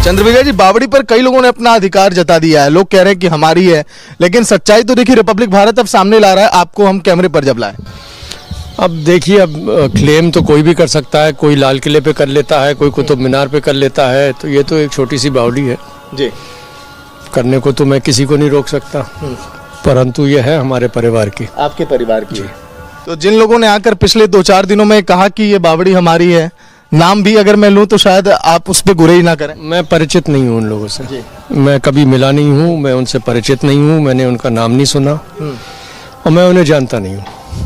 चंद्रविजय जी, बावड़ी पर कई लोगों ने अपना अधिकार जता दिया है, लोग कह रहे हैं कि हमारी है, लेकिन सच्चाई तो देखिए रिपब्लिक भारत अब सामने ला रहा है, आपको हम कैमरे पर जब लाए। अब देखिए, अब क्लेम तो कोई भी कर सकता है, कोई लाल किले पे कर लेता है, कोई कुतुब मीनार पे कर लेता है, तो ये तो एक छोटी सी बावड़ी है जी, करने को तो मैं किसी को नहीं रोक सकता, परंतु ये है हमारे परिवार की, आपके परिवार की। तो जिन लोगों ने आकर पिछले 2-4 दिनों में कहा कि ये बावड़ी हमारी है, नाम भी अगर मैं लूं तो शायद आप उस पर गुरेज ना करें। मैं परिचित नहीं हूँ उन लोगों से जी। मैं कभी मिला नहीं हूँ, मैं उनसे परिचित नहीं हूँ, मैंने उनका नाम नहीं सुना और मैं उन्हें जानता नहीं हूँ।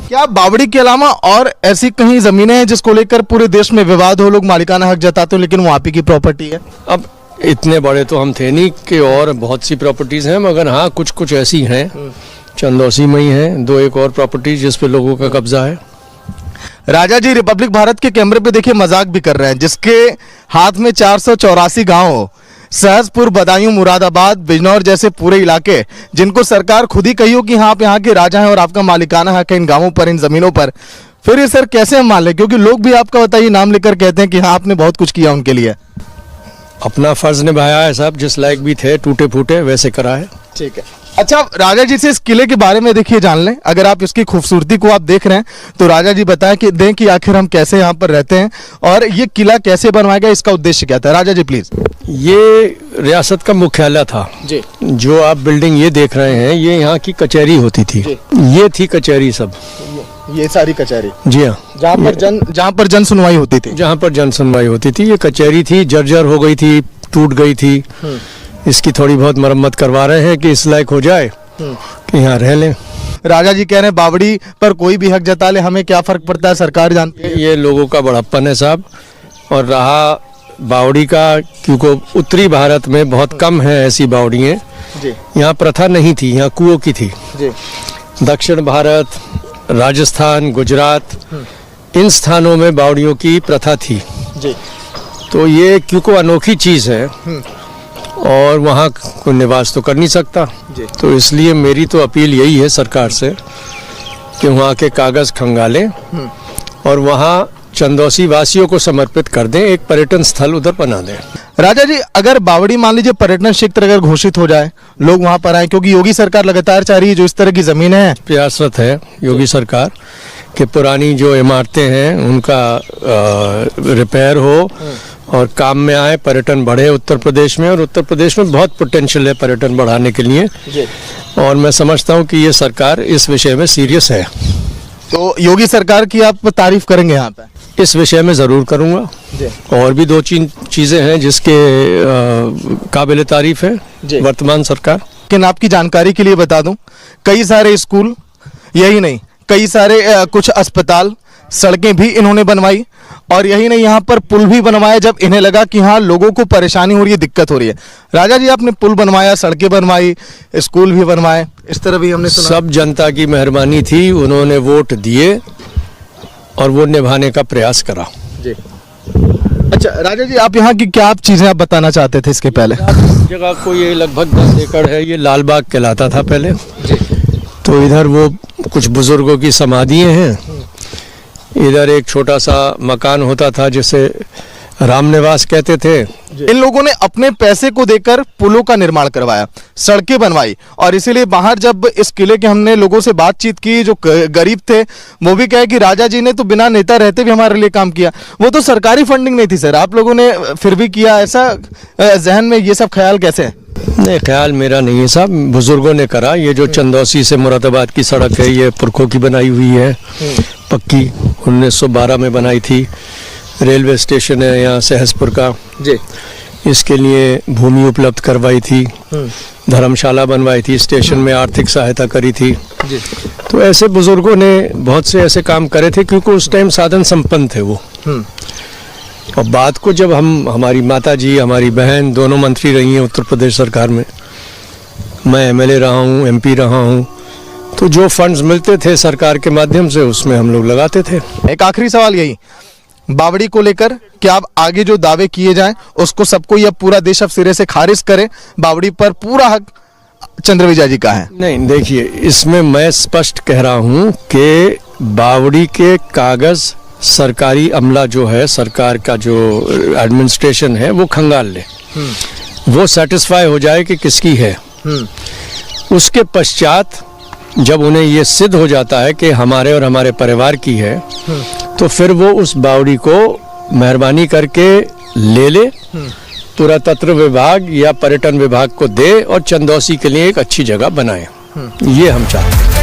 क्या बावड़ी के अलावा और ऐसी कहीं जमीनें हैं जिसको लेकर पूरे देश में विवाद हो, लोग मालिकाना हक जताते हो, लेकिन वो आप ही की प्रॉपर्टी है? अब इतने बड़े तो हम थे नहीं कि और बहुत सी प्रॉपर्टीज हैं, मगर हाँ कुछ कुछ ऐसी हैं, चंदौसी में ही हैं 2-1 और प्रॉपर्टीज जिस पे लोगों का कब्जा है। राजा जी रिपब्लिक भारत के कैमरे पे देखिए मजाक भी कर रहे हैं, जिसके हाथ में 484 गांव हो, सहसपुर, बदायूं, मुरादाबाद, बिजनौर जैसे पूरे इलाके, जिनको सरकार खुद ही कही हो कि हाँ आप यहाँ के राजा हैं और आपका मालिकाना हक है इन गांवों पर, इन जमीनों पर, फिर ये सर कैसे हम मान लें? क्योंकि लोग भी आपका बताइए नाम लेकर कहते हैं कि हाँ आपने बहुत कुछ किया उनके लिए। अपना फर्ज निभाया है साहब, जिस लायक भी थे टूटे फूटे वैसे करा है। ठीक है। अच्छा, राजा जी से इस किले के बारे में देखिए जान लें, अगर आप इसकी खूबसूरती को आप देख रहे हैं तो राजा जी बताएं कि दें कि आखिर हम कैसे यहाँ पर रहते हैं और ये किला कैसे बनवाया गया, इसका उद्देश्य क्या था? राजा जी प्लीज। ये रियासत का मुख्यालय था जी। जो आप बिल्डिंग ये देख रहे हैं, ये यहाँ की कचहरी होती थी, ये थी कचहरी सब, ये सारी कचहरी? जी हाँ, जहाँ पर जन सुनवाई होती थी, जहाँ पर जन सुनवाई होती थी, ये कचहरी थी, जर्जर हो गई थी, टूट गई थी, इसकी थोड़ी बहुत मरम्मत करवा रहे हैं कि इस लायक हो जाए कि यहाँ रह लें। राजा जी कह रहे हैं बावड़ी पर कोई भी हक जता ले, हमें क्या फर्क पड़ता है, सरकार जानती है। ये लोगों का बड़प्पन है साहब, और रहा बावड़ी का, क्योंकि उत्तरी भारत में बहुत कम है ऐसी बावड़ियाँ, यहाँ प्रथा नहीं थी, यहाँ कुओं की थी। दक्षिण भारत, राजस्थान, गुजरात, इन स्थानों में बावड़ियों की प्रथा थी। तो ये क्योंकि अनोखी चीज़ है और वहाँ कोई निवास तो कर नहीं सकता, तो इसलिए मेरी तो अपील यही है सरकार से कि वहाँ के कागज़ खंगालें और वहाँ चंदौसी वासियों को समर्पित कर दें, एक पर्यटन स्थल उधर बना दें। राजा जी, अगर बावड़ी मान लीजिए पर्यटन क्षेत्र अगर घोषित हो जाए, लोग वहाँ पर आए, क्योंकि योगी सरकार लगातार चाह रही है जो इस तरह की जमीनें हैं, प्रयासरत है योगी सरकार कि पुरानी जो इमारतें हैं उनका रिपेयर हो और काम में आए, पर्यटन बढ़े उत्तर प्रदेश में, और उत्तर प्रदेश में बहुत पोटेंशियल है पर्यटन बढ़ाने के लिए, और मैं समझता हूँ कि ये सरकार इस विषय में सीरियस है। तो योगी सरकार की आप तारीफ करेंगे यहाँ पे? इस विषय में ज़रूर करूँगा, और भी 2-3 चीज़ें हैं जिसके काबिल तारीफ है वर्तमान सरकार। लेकिन आपकी जानकारी के लिए बता दूं, कई सारे स्कूल, यही नहीं कई सारे कुछ अस्पताल, सड़कें भी इन्होंने बनवाई, और यही नहीं यहाँ पर पुल भी बनवाया जब इन्हें लगा कि हाँ लोगों को परेशानी हो रही है, दिक्कत हो रही है। राजा जी आपने पुल बनवाया, सड़कें बनवाई, स्कूल भी बनवाए, इस तरह भी हमने सुना। सब जनता की मेहरबानी थी, उन्होंने वोट दिए और वो निभाने का प्रयास करा। जी। अच्छा राजा जी, आप यहाँ की क्या आप चीजें आप बताना चाहते थे इसके पहले? जगह को ये लगभग 10 एकड़ है, ये लाल बाग कहलाता था पहले। तो इधर वो कुछ बुजुर्गों की समाधियाँ हैं, इधर एक छोटा सा मकान होता था जिसे राम निवास कहते थे। इन लोगों ने अपने पैसे को देकर पुलों का निर्माण करवाया, सड़कें बनवाई, और इसीलिए बाहर जब इस किले के हमने लोगों से बातचीत की जो गरीब थे, वो भी कहे कि राजा जी ने तो बिना नेता रहते भी हमारे लिए काम किया। वो तो सरकारी फंडिंग नहीं थी सर, आप लोगों ने फिर भी किया, ऐसा जहन में ये सब ख्याल कैसे है? नहीं, ख्याल मेरा नहीं है साहब, बुजुर्गों ने करा। ये जो चंदौसी से मुरादाबाद की सड़क है, ये पुरखों की बनाई हुई है, पक्की 1912 में बनाई थी। रेलवे स्टेशन है यहाँ सहसपुर का जी, इसके लिए भूमि उपलब्ध करवाई थी, धर्मशाला बनवाई थी, स्टेशन में आर्थिक सहायता करी थी जी। तो ऐसे बुजुर्गों ने बहुत से ऐसे काम करे थे, क्योंकि उस टाइम साधन संपन्न थे वो। और बात को जब हमारी माता जी, हमारी बहन दोनों मंत्री रही हैं उत्तर प्रदेश सरकार में, मैं एमएलए रहा हूँ, एमपी रहा हूँ, तो जो फंड्स मिलते थे सरकार के माध्यम से उसमें हम लोग लगाते थे। एक आखिरी सवाल यही, बावड़ी को लेकर क्या अब आगे जो दावे किए जाएं उसको सबको या पूरा देश अब सिरे से खारिज करे, बावड़ी पर पूरा हक चंद्रविजय जी का है? नहीं, देखिए इसमें मैं स्पष्ट कह रहा हूँ कि बावड़ी के कागज सरकारी अमला जो है, सरकार का जो एडमिनिस्ट्रेशन है, वो खंगाल ले, वो सेटिस्फाई हो जाए कि किसकी है। उसके पश्चात जब उन्हें ये सिद्ध हो जाता है कि हमारे और हमारे परिवार की है, तो फिर वो उस बावड़ी को मेहरबानी करके ले ले, पुरातत्व विभाग या पर्यटन विभाग को दे और चंदौसी के लिए एक अच्छी जगह बनाए। ये हम चाहते हैं।